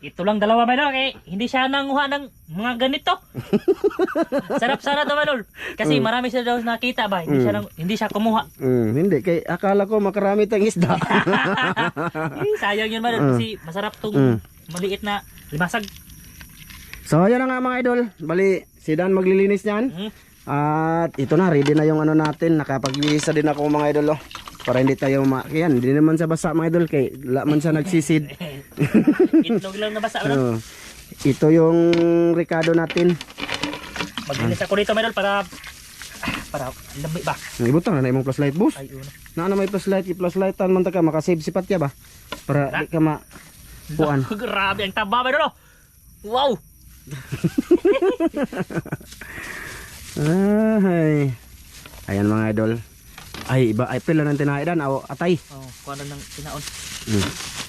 Ito lang dalawa mga idol, hindi siya nanguha ng mga ganito. Sarap sana to mga idol. Kasi marami siya daw nakita ba, hindi siya kumuha. Hindi, kay akala ko makarami tayong isda. Sayang yun mga idol, kasi masarap tong maliit na limasag. So yan na nga mga idol, bali si Dan maglilinis niyan. At ito na, ready na yung ano natin. Nakapag-iisa din ako mga idol, oh. Para hindi tayo yan, hindi naman sa basa mga idol, kay laman siya nagsisid. Itlog lang nabasa ano? Ito yung Ricardo natin. Maglinis ako dito mga idol para lambi ba? Ibutang na imong flashlight boss. Ay una. Na may flashlight, i-flashlightan man ta ka makasave sipat ya ba? Para di ka puan. Grabe ang taba mga idol. Wow. Ay. Ayan mga idol. Ay iba ay pila nang tinaidan aw atay. Kuha na ng tinaon.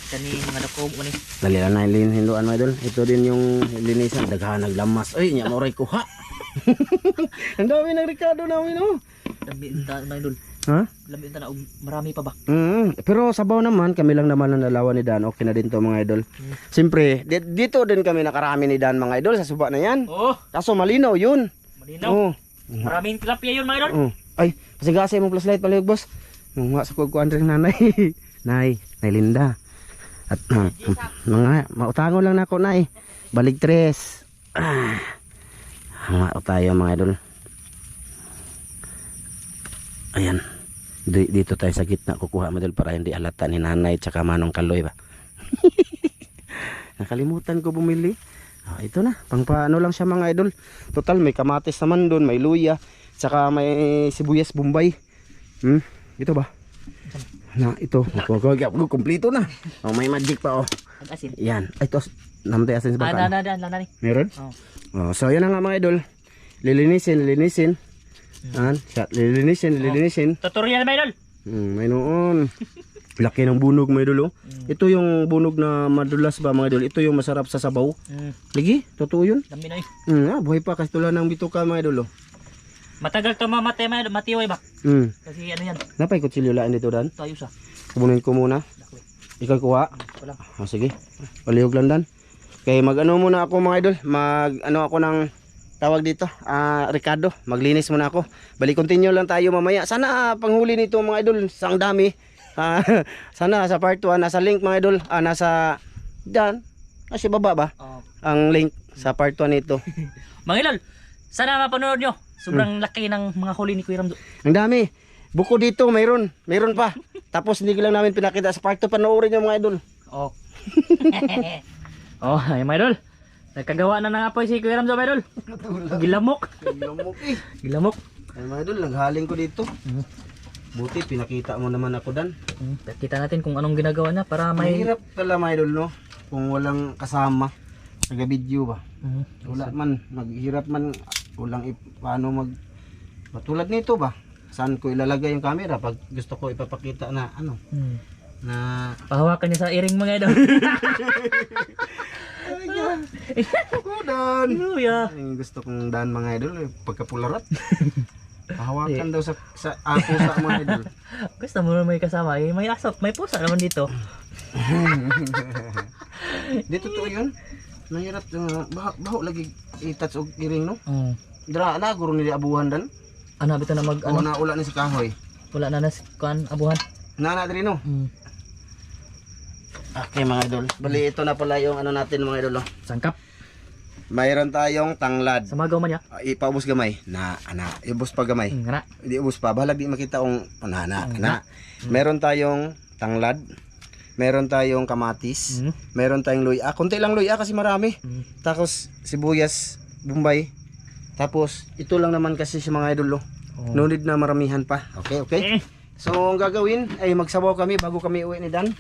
Kani mga dako mo ni. Dali lang na hinduan mga idol. Ito din yung linisan, daghan naglamas. Ay nya mo ray kuha. Ang dami ng Ricardo namin oh. Lambi ta mga idol. Ha? Lambi ta na marami pa ba? Pero sabaw naman, kami lang naman ang dalawa ni Dan. Okay na din to mga idol. Siyempre, dito din kami nakarami ni Dan mga idol sa suba na yan. Kaso malinaw yun. Malinaw. Maraming tilapia yun mga idol. Ay, pasigasa mong flashlight palihog boss. Mga sa kukuan rin nanay. Nay Linda. At mga mautango lang nako nay. Balik tres. Mga tayo mga idol. Ayan. Dito tayo sa gitna kukuha mga idol para hindi halata ni nanay tsaka Manong Kaloy ba. Nakalimutan ko bumili. Ito na, pang paano lang siya mga idol. Total may kamatis naman doon, may luya, saka may sibuyas Bombay. Ito ba? Na ito, kumpleto na. May magic pa oh. Asin. Yan. Ay ito, namtay asin sa baka. Nani. Meron? So yan na nga mga idol. Lilinisin. Lilinisin. Tutorial mga idol. May noon. Laki ng bunog mga idol oh. Ito yung bunog na madulas ba mga idol. Ito yung masarap sa sabaw. Lagi, totoo yun. Dami na eh. Buhay pa kasi tulad ng bituka mga idol oh. Matagal to mamatay mga idol, matiway ba? Kasi ano yan. Napay kutsilyo lang dito Dan. Tayo sa. Kubunin ko muna. Ikaw kuha. Wala. Sige. Palihog lang Dan. Okay, mag-ano muna ako mga idol. Mag-ano ako ng tawag dito. Ricardo, maglinis muna ako. Balik continue lang tayo mamaya. Sana panghuli nito mga idol, sang dami. Sana sa part 1 nasa link mga idol. Nasa diyan. Nasa baba ba? Ang link sa part 1 nito. Mga idol, sana mapanood nyo. Sobrang laki ng mga huli ni Kuya Ramzo. Ang dami. Buko dito, mayroon pa. Tapos hindi ko lang namin pinakita sa part 2. Panoorin nyo mga idol. Ay mga idol. Nagkagawa na ng apoy si Kuya Ramzo mga idol. Gilamok. Gilamok. Ay mga idol, naghaling ko dito. Buti pinakita mo naman ako Dan. Kita natin kung anong ginagawa niya para may... Mahirap pala mga idol no. Kung walang kasama. Naga-video ba? Wala man. Maghirap man. Walang paano matulad nito ba? Saan ko ilalagay yung camera pag gusto ko ipapakita na ano? Na pahawakan niya sa iring mga idol. Dan. Luya. Gusto kong Dan mga idol. Pagkapularat. Pahawakan daw sa ako sa mga idol. Gusto mo na may kasama. May asap, may pusa naman dito. Dito to yun. Mahirap. Baho lagi i-touch og iring no? Dira na guro nila abuhan Dan. Ano bito na mag ano? Na ula ni si kahoy. Wala na kuan abuhan. Nana diri no. Okay mga idol. Bali ito na pala yung ano natin mga idol. Sangkap. Mayroon tayong tanglad. Samagaw man ya. Ipaubos gamay. Iubos pa gamay. Hindi ubos pa. Balag di makita kung Meron tayong tanglad. Meron tayong kamatis. Meron tayong luya. Kunti lang luya kasi marami. Tapos sibuyas Bombay. Tapos ito lang naman kasi si mga idol. No need na maramihan pa. Okay. So ang gagawin ay magsabaw kami bago kami uwi ni Dan.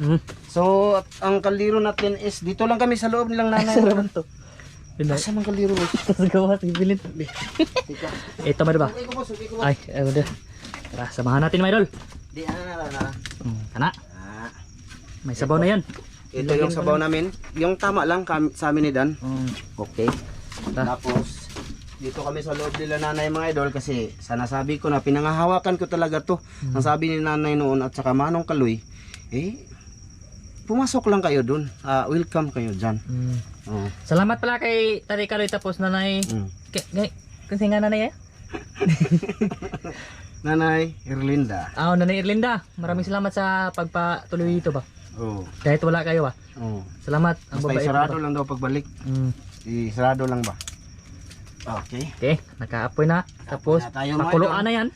So ang kaldero natin is dito lang kami sa loob nilang nanay. Asa man kaliro? Sa gawa sa bilin. Ito ba ba? Ay, udah. Tara, samahan natin mga idol. Di na. Kana. May sabaw na yan. Ito yung sabaw namin. Yung tama lang sa amin ni Dan. Okay. Tapos dito kami sa loob nila nanay mga idol kasi sana sabi ko na pinangahawakan ko talaga to. Ang sabi ni nanay noon at saka Manong Kaloy, pumasok lang kayo dun. Welcome kayo dyan. Oh. Salamat pala kay Tari Kaloy tapos nanay. Kasi nga nanay Nanay Erlinda. Nanay Erlinda. Maraming salamat sa pagpatuloy dito ba. Oh. Kahit wala kayo ba. Oh. Salamat. Ang Basta babae isarado pa. lang daw pagbalik. Isarado lang ba? Okay. Okay, nakaapoy na. Tapos na tayo, mga pakuluan idol. na yan.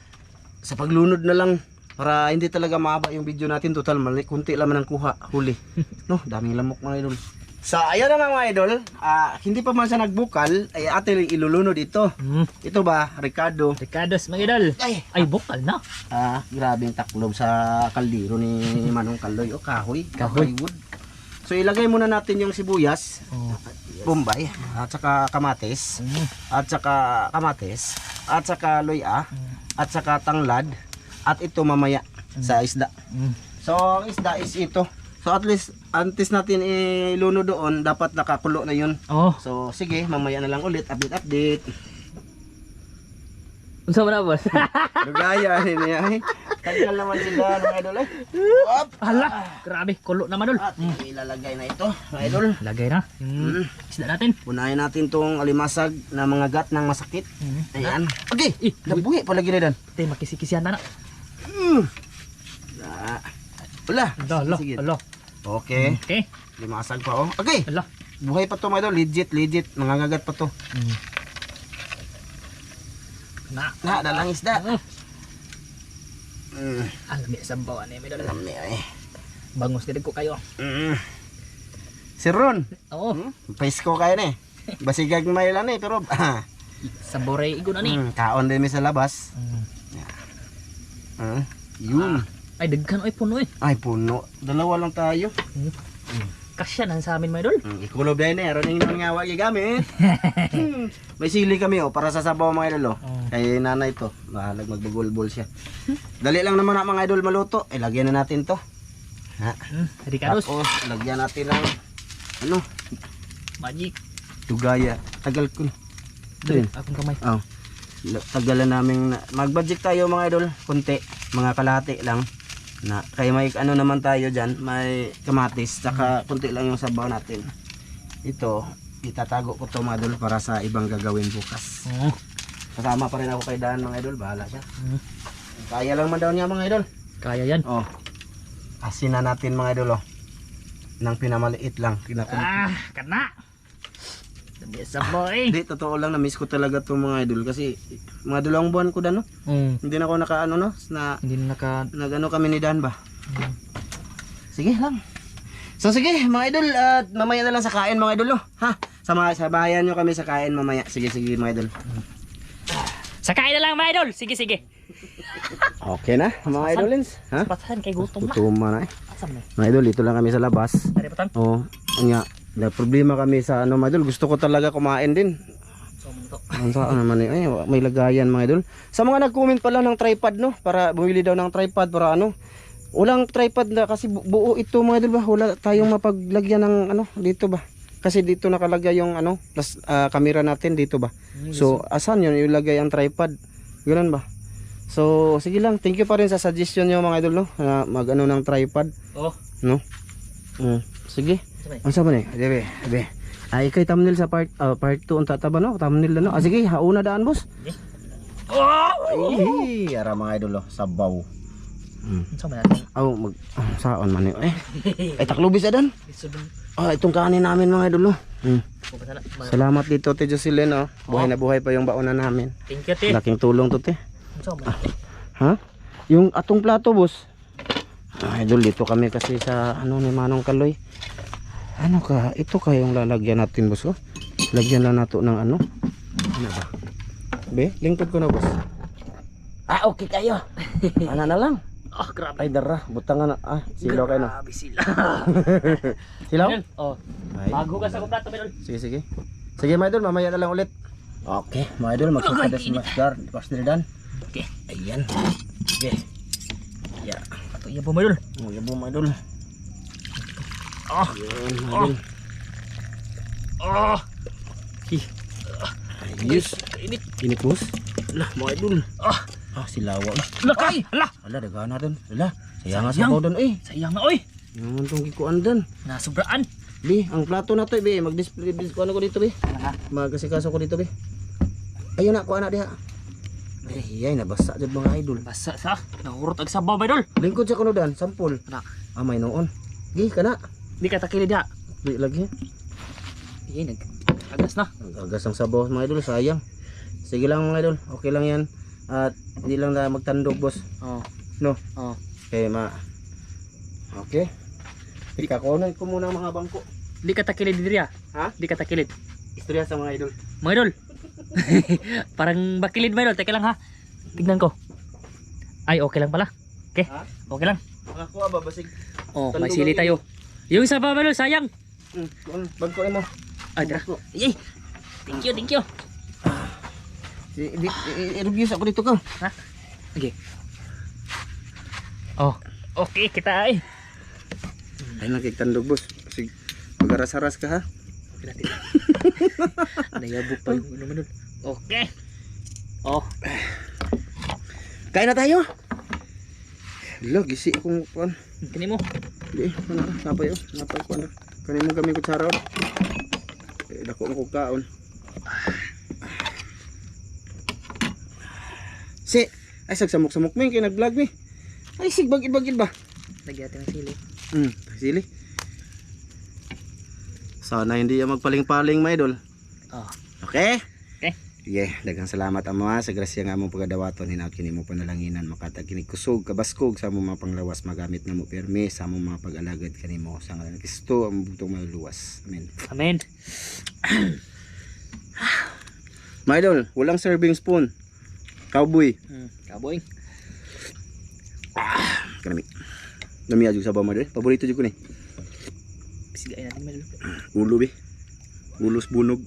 Sa paglunod na lang para hindi talaga mahaba yung video natin. Total mali, kunti lang ang kuha huli. No, daming lamok mga idol. So ayun na mga idol, hindi pa man siya nagbukal, ay atin ilulunod ito. Ito ba, Ricardo? Ricardo's mga idol. Ay bukal na. Grabe yung taklob sa kaldero ni Manong Kaloy. O kahoy, Kahoy. wood. So ilagay muna natin yung sibuyas, bombay, at saka kamatis, at saka luya, at saka tanglad, at ito mamaya sa isda. So ang isda is ito. So at least antes natin iluno doon, dapat nakakulo na yun. So sige, mamaya na lang ulit, update. Unsa man na boss? Lugaya niya. Tagal naman sila mga idol eh. Hala, grabe, kulo naman dol. At ilalagay na ito mga idol. Lagay na. Isda natin. Unahin natin tong alimasag na mga gat ng masakit. Ayan. Okay, nabuhi pa lagi na dan. Tay makisi-kisihan na na. Wala. Hala, Sige. hala. Okay. Okay. Limasag pa oh. Okay. Hala. Buhay pa to mga idol. Legit. Mangangagat pa to. Na. Dalang isda. Alami sa bawa ni medol. Lami ay. Bangus gid ko kayo. Si Ron. Oo. Presko kayo ni. Basigag may lang ni pero Sabore igo na ni. kaon din mi sa labas. Yun. Ay daghan oy puno eh. Ay puno. Dalawa lang tayo. Kasya nan sa amin mga idol. Ikulob din eh. Aron yung nga wag gamit. May sili kami oh para sa sabaw mga idol oh. Kay nanay to. Bahalag magbugol-bol siya. Dali lang naman mga idol maluto. Lagyan na natin to. Ricardo's. Tapos lagyan natin ng ano? Magic. Tugaya. Tagal ko. Dali, akong kamay. Oh. Tagalan namin mag-budget tayo mga idol. Kunti. Mga kalahati lang. Na kaya may ano naman tayo diyan, may kamatis, saka kunti lang yung sabaw natin. Ito, itatago ko to mga idol para sa ibang gagawin bukas. Kasama pa rin ako kay Dan mga idol, bahala siya. Kaya lang man daw niya mga idol. Kaya yan. Oh. Asin na natin mga idol oh. Nang pinamaliit lang, Kana. Dami sa boy. Hindi, totoo lang na miss ko talaga to mga idol kasi mga dalawang buwan ko Dan no. Hindi na ako nakaano no, Hindi na nagano kami ni Dan ba. Sige lang. So sige mga idol, at mamaya na lang sa kain mga idol oh. Ha? Sabayan nyo kami sa kain mamaya. Sige mga idol. Sakain na lang mga idol. Sige. Okay na mga idolins. Ha? Patahan kay gutom na. Gutom na eh. Asam na. Mga idol, dito lang kami sa labas. Dari patan. Oo. Nga, may problema kami sa ano mga idol. Gusto ko talaga kumain din. So mo to. Ang saan naman eh. Ay, may lagayan mga idol. Sa mga nag-comment pala ng tripod no, para bumili daw ng tripod para ano. Walang tripod na kasi buo ito mga idol ba. Wala tayong mapaglagyan ng ano dito ba. Kasi dito nakalagay yung ano, plus camera natin dito ba. So asan yun ilagay ang tripod? Ganun ba? So sige lang, thank you pa rin sa suggestion niyo mga idol no. Na mag-ano ng tripod. No? Sige. Ang sabi ni? Debe. Ay kay thumbnail sa part 2 ang tataba no, thumbnail na no. Sige, hauna daan boss. Ay, ara mga idol sabaw. So man natin. Saon man eh. Ay taklubis adan. Itong kanin namin mga idol Salamat dito te Jocelyn oh. Buhay na buhay pa yung baonan namin. Thank you te. Laking tulong to te. So man. Ha? Yung atong plato boss. Idol dito kami kasi sa ano ni Manong Kaloy. Ano ka? Ito kayong lalagyan natin boss oh. Lagyan lang nato ng ano. Ano ba? Be, lingkod ko na boss. Okay kayo. Ano na lang. Grabe. Ay dara, butangan na. Silaw kayo na. Grabe sila. Silaw? Ay. Maghugas ako plato medol. Sige. Sige mga idol, mamaya na lang ulit. Okay, mga idol, magkakadas mas dan. Okay. Ayan. Okay. Ya, ato iya po medol. Yabo mga idol. Ayan, mga idol. Ayos. Kainit. Init boss. Lah, mga idol. Silawa. Lakay. Hala. Ala, daga na doon. Ala, sayang nga sa doon Sayang na oy. Naman tong gikuan dan. Nasubraan. Bi, ang plato na to, bi. Mag-display ko ano ko dito, bi. Ha? Magkasikaso ko dito, bi. Ayun na, kuha na diha. Ay, nabasa jud mga idol. Basa sa. Nahurot ag sabaw ba idol. Lingkod sa kuno dan, sampol. Ana. May noon. Gi, kana. Di ka takilid ha. Di lagi. Iya agas na. Agas ang sabaw mga idol, sayang. Sige lang mga idol, okay lang yan. At hindi lang na magtandog, boss. Oh. No? Oh. Okay, Okay. Ika, kunin ko muna ang mga bangko. Di ka takilid diri ha. Ha? Di ka takilid. Istorya sa mga idol. Mga idol. Parang bakilid mga idol. Teka lang ha. Tignan ko. Ay, okay lang pala. Okay. Ha? Okay lang. Makakuha ba, basig? Oh, Tandog may sili lang tayo. Yung isa pa mga idol, sayang. Bangko mo. Ay, tara. Yay. Thank you, thank you. I-review sa ako dito ka. Ha? Okay. Oh, okay kita ay. Ay, nakikitandog, boss. Sige, mag-aras-aras ka, ha? Nayabog pa yung ano. Okay. Oh. Kain na tayo. Hello, gisi akong kuan. Kini mo. Di, ano, napay oh. Napay kuan. Kanin mo kami kutsara. Dako mo kong kaon. Ay sagsamok-samok mo yung kaya nag-vlog mi. Ay sigbagid-bagid ba? Nagyati ng sili. Sili. Sana hindi yan magpaling-paling mga idol. Oh. Okay? Okay. Sige, daghang salamat ama sa grasya nga among pagadawaton hinaut kini mo panalanginan makatag kini kusog kabaskog sa among mga panglawas magamit na mo permi sa among mga pag-alagad kanimo sa ngalan ni Kristo ang bugtong maluwas. Amen. Amen. Mga idol, walang serving spoon. Cowboy. Kaboy. Kanami. Nami ajug sa ba mga idol? Paborito jud ko ni. Pisigain natin medyo. Ulo bi. Ulos bunog.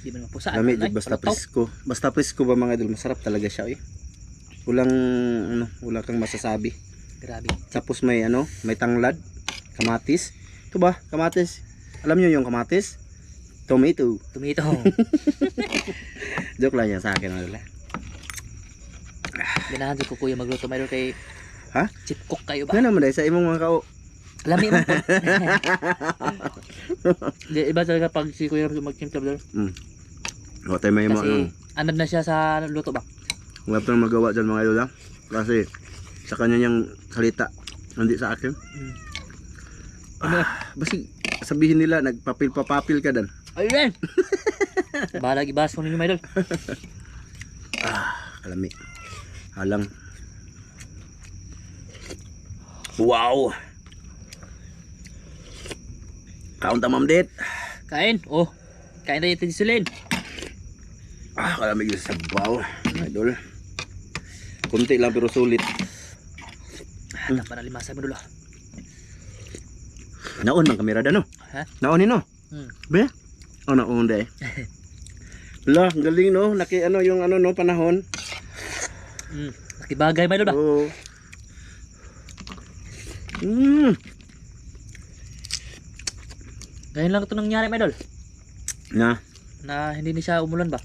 Di man mapusaan. Lami jud basta presko. Basta presko ba mga idol, masarap talaga siya eh. Wala kang masasabi. Grabe. Tapos may may tanglad, kamatis. Ito ba? Kamatis. Alam niyo yung kamatis? Tomato. Tomato. Joke lang yan sa akin mga idol. Ganahan ko kuya magluto mayroon kay Ha? chip cook kayo ba? Nga naman dahil sa imong mga kao. Lami man po. Di iba talaga pag si kuya magtimpla doon. O tayo may Kasi anad na siya sa luto ba? wala pa nang magawa dyan mga idol ha. Kasi sa kanya niyang salita, hindi sa akin. Basi sabihin nila nagpapil-papapil ka dan. Ayun! Bahala ibas ko ninyo mga idol. Kalami. Halang. Wow. Kaon ta ma'am det. Kain. Oh. Kain tayo ito Sulin. Kalamig yung sabaw. Idol. Kunti lang pero sulit. Tapa na limasa mo dulo. Naon man kamera da no? Ha? Naon ni no? Be? Oh naon day. Lah, galing no. Naki yung no panahon. Nakibagay mga idol ba? Oo. Ngayon lang ito nangyari mga idol. Na hindi na siya umulan ba?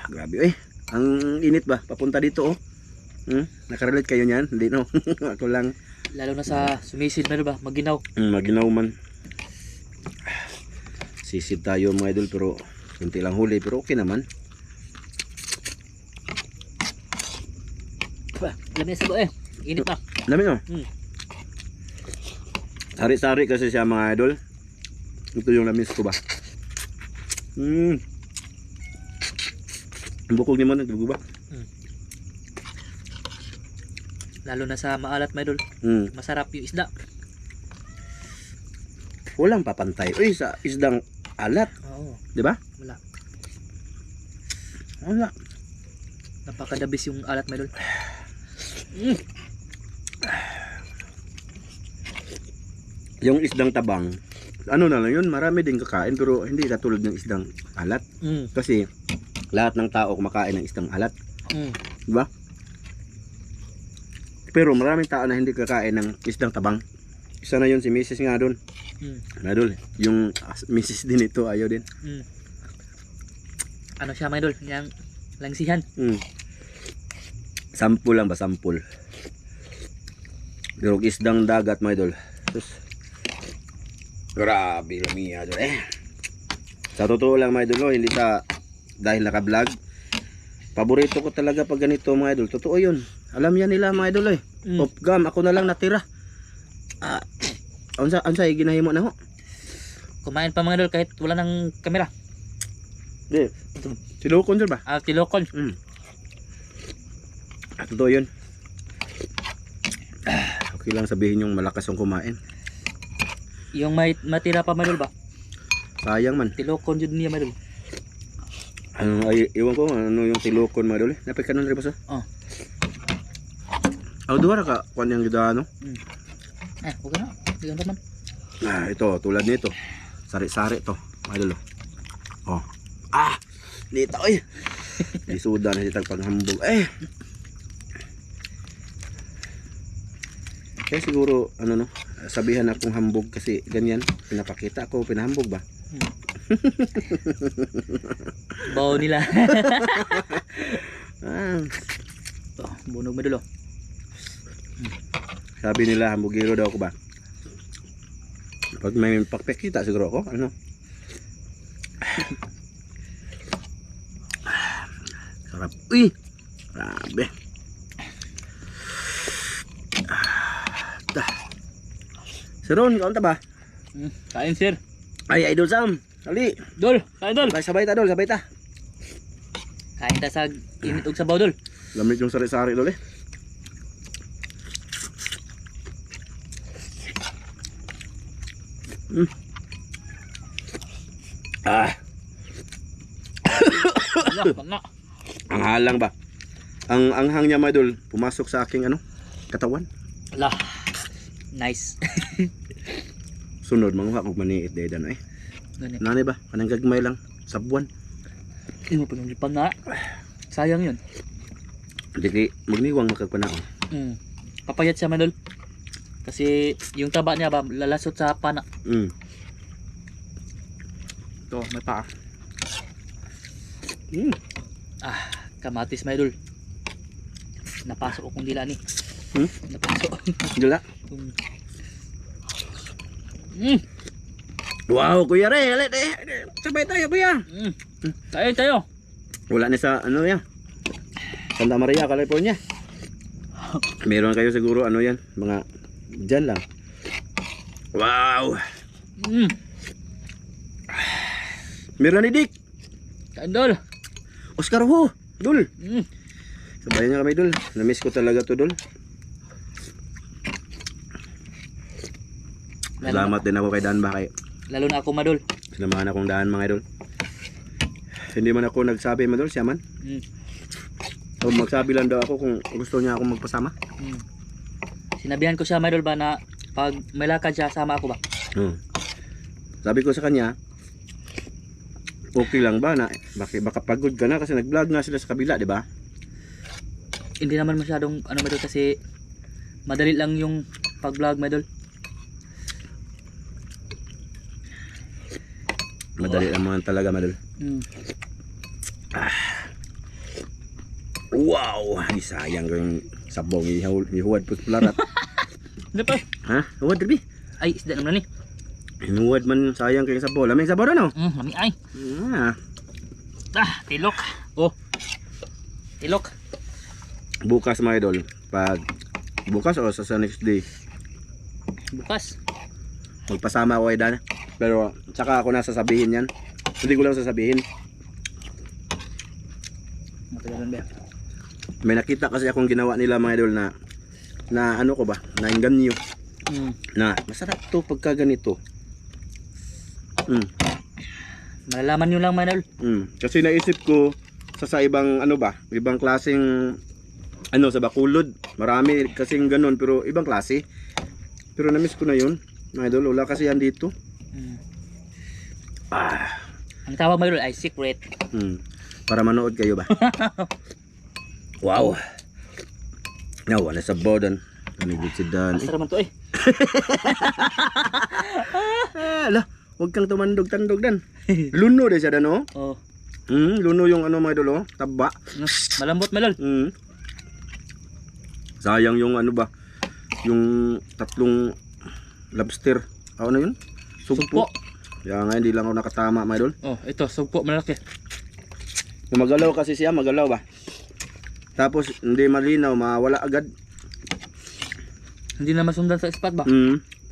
Grabe eh. Ang init ba? Papunta dito oh. Nakarelate kayo niyan? Hindi no. Ako lang. Lalo na sa sumisid mga idol ba? Maginaw. Maginaw man. Sisid tayo mga idol pero kunti lang huli pero okay naman. Lamig sa buo eh. Init na. Dami no? Sari-sari kasi siya mga idol. Ito yung lamis ko ba? Bukog ni mo nagdugo ba? Lalo na sa maalat mga idol. Masarap yung isda. Walang papantay. Uy, sa isdang alat. Oo. Di ba? Wala. Wala. Napakadabis yung alat mga idol. Yung isdang tabang, ano na lang yun, marami din kakain pero hindi katulad ng isdang alat. Kasi lahat ng tao kumakain ng isdang alat. Diba? Pero maraming tao na hindi kakain ng isdang tabang. Isa na yun si Mrs. nga doon. Nadol, yung Mrs. din ito ayaw din. Ano siya mga idol? Yang langsihan. Sampul lang ba, sampul. Durog isdang dagat mga idol. Sus. Grabe lamiya idol Sa totoo lang mga idol, hindi sa dahil naka-vlog. Paborito ko talaga pag ganito mga idol. Totoo yun. Alam yan nila mga idol Off cam, ako na lang natira. Unsa ginahimo na ho? Kumain pa mga idol kahit wala ng kamera. Di. Tilokon sir ba? Tilokon. Totoo yun. Okay lang sabihin yung malakas yung kumain. Yung may matira pa mga idol ba? Sayang man. Tilokon yun niya mga idol. Ano ay iwan ko ano yung tilokon mga idol Napay kanon rin ba sa? Duha ra ka kuan yang gidano. Okay na. Diyan naman. Ito tulad nito. Sari-sari to, mga idol. Nita oy. Isuda na sitag paghambog. Kaya siguro ano sabihan akong hambog kasi ganyan pinapakita ko pinahambog ba. Bawo nila. Bunog madulo. Sabi nila hambugiro daw ako ba. Pag may pakpekita siguro ako ano. Sarap. Uy. Grabe. Siron, kaunta ba? Kain sir. Ay, Idol Sam. Dali. Dol, kain dol. Sabay ta, Dol. Sabay ta. Kain ta sa init og sabaw dol. Lamit yung sari-sari, Dol Na. Ang halang ba? Ang anghang niya, mga Idol, pumasok sa aking katawan. Ala. Nice. Sunod, manguha kong maniit dedan Nanay ba? Kanang gagmay lang. Sabuan. Hindi mo pinulipang nga. Sayang yun. Hindi, magniwang makagpanaon. Papayat siya madol. Kasi yung taba niya ba, lalasot sa pana. Ito, may paa. Kamatis madol. Napasok akong dila ni. Napasok. Dila? Wow, Kuya Ray, alit sabay tayo, Kuya. Tayo. Wala na sa yan. Santa Maria, California. Meron kayo siguro yan, mga dyan lang. Wow. Meron ni Dick. Kain dol. Oscar ho, Dul. Sabayan niya kami, Dul. Na-miss ko talaga to, Dul. Salamat din ako kay Dan ba kay. Lalo na ako madol. Sinamahan akong daan mga idol. Hindi man ako nagsabi madol, siya man. So magsabi lang daw ako kung gusto niya akong magpasama. Sinabihan ko siya madol ba na pag may lakad siya, sama ako ba? Sabi ko sa kanya, okay lang ba na baka pagod ka na kasi nag-vlog nga sila sa kabila, di ba? Hindi naman masyadong madol kasi madali lang yung pag-vlog madol. Madali naman talaga, madal. Wow! Ay, sayang ko yung sabong ihuwad po pularat. Ano pa? Ha? Huwad, Derby? Ay, isda naman ni. Inuwad man sayang ko yung sabong. Lamig sabong na, no? Lami ay. Tilok. Tilok. Bukas, mga idol. Bukas o sa next day? Bukas. Magpasama ako kay Dana. Pero tsaka ako na sasabihin yan. Hindi ko lang sasabihin. Matagalan ba? May nakita kasi akong ginawa nila mga idol na ano ko ba? Na inganyo. Na masarap to pagka ganito. Malalaman nyo lang mga idol. Kasi naisip ko sa ibang ibang klaseng sa Bacolod. Marami kasing ganun pero ibang klase. Pero na-miss ko na yun. Mga idol, wala kasi yan dito. Ang tawag mga idol ay secret. Para manood kayo ba? Wow. Now, ano sa bodan? Namigit si Dan. Masarap man to eh. Ala, huwag kang tumandog-tandog Dan. Luno din siya Dan, oh. Luno yung ano mga idol, oh. Taba. Malambot Maylol. Sayang yung ano ba? Yung tatlong lobster. Ano yun? Sugpo. Kaya nga hindi lang ako nakatama mga idol. Oh, ito sugpo malaki. Magalaw kasi siya, magalaw ba? Tapos hindi malinaw, mawala agad. Hindi na masundan sa spot ba?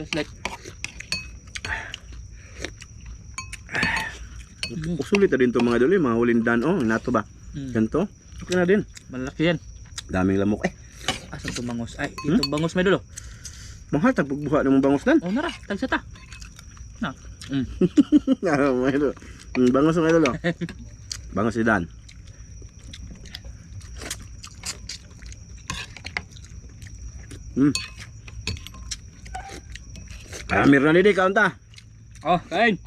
Just like Sulit na din to mga idol, mga hulindan. Oh, nato ba? Ganito. Okay na din. malaki yan. Daming lamok eh. Asan itong bangus? Ay, ito bangus Maylol. Oh. Mahal tagbuha ng bangus dan. Oh, nara, tagsa ta. Na. Mga idol. Bangus mga idol. Oh. Bangus si Dan. Amir na didi kaunta. Oh, kain.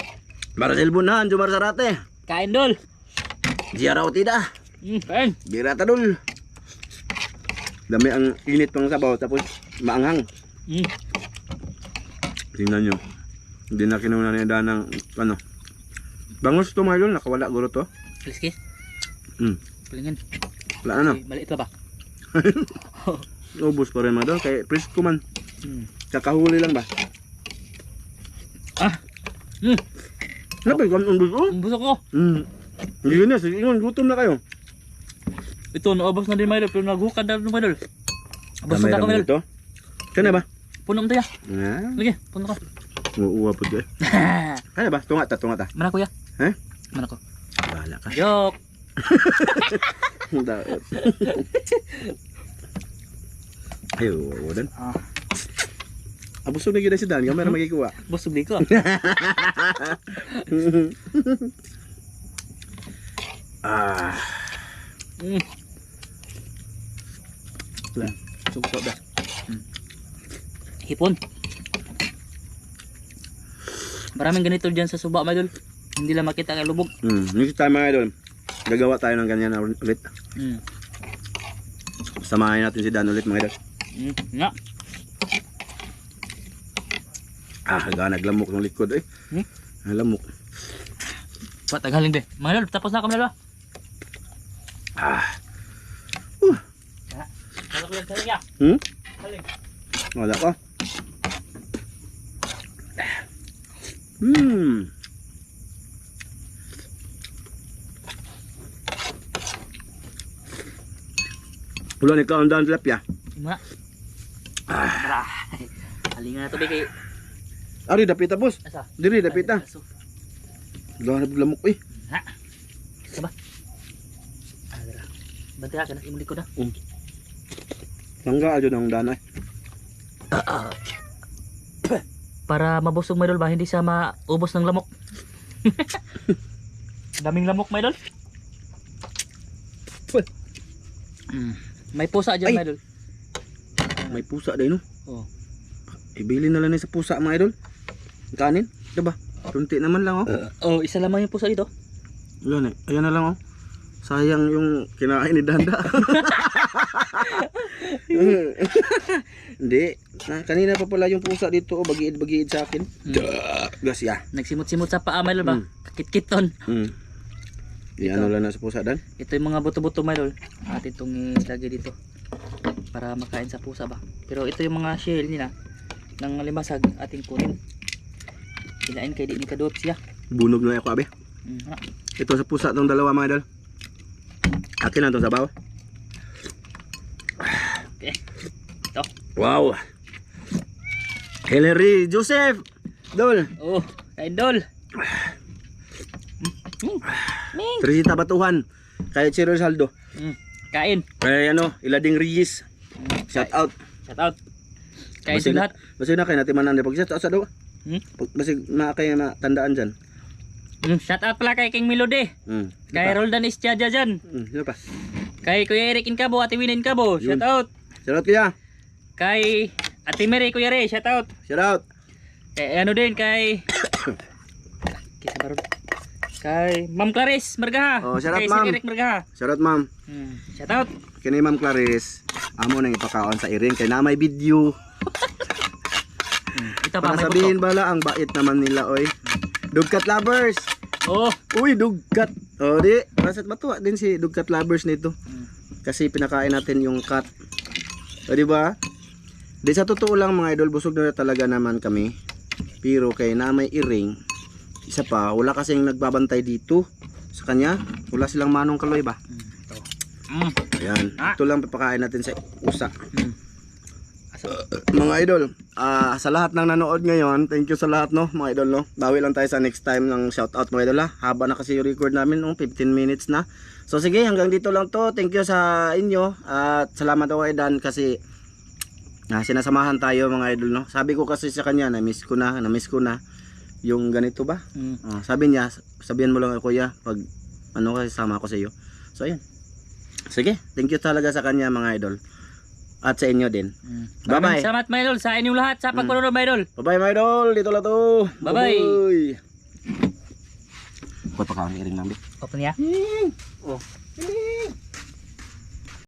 Para silbunan, Jumar Sarate. Kain dol. Jiyaraw tida. Kain. Birata dul. Dami ang init pang sabaw tapos maanghang. Tingnan nyo. Hindi na kinuha ni Dan ng ano. Bangus to mga idol, nakawala gulo to. Liskis. Palingin. Wala na no. Maliit na ba? Ubus pa rin mga idol, kay presko man. Kakahuli lang ba? Sabi ko, ang gusto? Ang busok ko. Hindi yun na, sige ingon, gutom na kayo. Ito, naubos na din Maylol, pero naghukad na rin Maylol. Abos na ka Maylol. ito. Kaya ba? Puno mo tayo. Lagi, puno ka. Uuwa po dyan. Kaya ba? Tunga ta. Mana kuya? Eh? Mana ko? Bahala ka. Yok. Ay, uuwa dan. Abusog na gina si Dan, kamera magkikuha. Busog di ko. Sugpo ba? Hipon. Maraming ganito dyan sa Suba Maylol. Hindi lang makita kay lubog. Next time mga idol, gagawa tayo ng ganyan na ulit. Samahin natin si Dan ulit mga idol. Nga. Naglamok ng likod eh. Naglamok. Patagaling din. Mga idol, tapos na kami dalawa. Saling ya. Saling. Wala ko. Pula ni kaon dan tilapia. Nga. Halingan na to kay. Ari dapita boss. Asa? Diri dapita. Ganap lamok eh. Ha. Saba. Bantay ka na imuli ko na. Langga ajo nang danay. Para mabusog Maylol ba hindi siya maubos ng lamok. Daming lamok Maylol. May pusa dyan Maylol. May pusa din no. Oh. Ibili na lang sa pusa mga idol. Kanin, diba? Tunti naman lang oh. Isa lamang yung pusa dito. Yan eh. Ayan na lang oh. Sayang yung kinain ni Danda. Hindi. Kanina pa pala yung pusa dito oh. Bagiid sa akin. Gasya. Nagsimot-simot sa paa Maylol ba? Kakit-kiton. Ano lang na sa pusa Dan? Ito yung mga buto-buto Maylol. At itong ilagay dito. Para makain sa pusa ba. Pero ito yung mga shell nila. Nang limasag ating kunin. Hilain kay di ni kadot siya. Bunog na ako abe. Ito sa pusa tong dalawa mga idol. Akin na itong sabaw. Okay. Ito. Wow. Hilary Joseph. Dol. Oh, kain dol. Trisita Batuhan. Kay Chiro Saldo. Kain. Kay ano, Ilading Reyes. Shout out. Shout out. Kain sa lahat. Basta na kayo natin manan pag shout out sa daw. Basta na kayo matandaan dyan. Shout out pala kay King Melody. Kay Roldan Istiaja dyan. Sino pa? Kay Kuya Eric Incabo, Ate Win Incabo. Shout out. Shout out kuya. Kay Ate Mary Kuya Re, shout out. Shout out. Kay ano din kay kay Ma'am Clarice Margaha. Oh, shout out kay ma'am. Sir Eric Margaha. Shout out ma'am. Shout out. Kini Ma'am Clarice. Amo nang ipakaon sa iring kay na may video. Ito pa Para may sabihin bala ang bait naman nila oy. Dugkat lovers. Oh, Uy, dugkat O di, basta't matuwa din si dog cat lovers nito. Kasi pinakain natin yung cat. O di ba? Di sa totoo lang mga idol, busog na talaga naman kami. Pero kay na may iring, isa pa, wala kasing nagbabantay dito sa kanya. Wala silang manong kaloy ba? Ayan, ito lang papakain natin sa usa. Mga idol, sa lahat ng nanood ngayon, thank you sa lahat no, mga idol no. Bawi lang tayo sa next time ng shoutout mga idol ha. Haba na kasi yung record namin, no? 15 minutes na. So sige, hanggang dito lang to. Thank you sa inyo at salamat ako kay Dan kasi sinasamahan tayo mga idol no. Sabi ko kasi sa kanya, na-miss ko na yung ganito ba? Sabi niya, sabihan mo lang ako kuya pag ano kasi sama ako sa iyo. So ayun. Sige, thank you talaga sa kanya mga idol. At sa inyo din. Bye-bye. Salamat mga idol sa inyong lahat sa pagpanood mga idol. Bye-bye mga idol. Dito lang to. Bye-bye. Kuha pa ka ang iring namin. Open niya. Oh.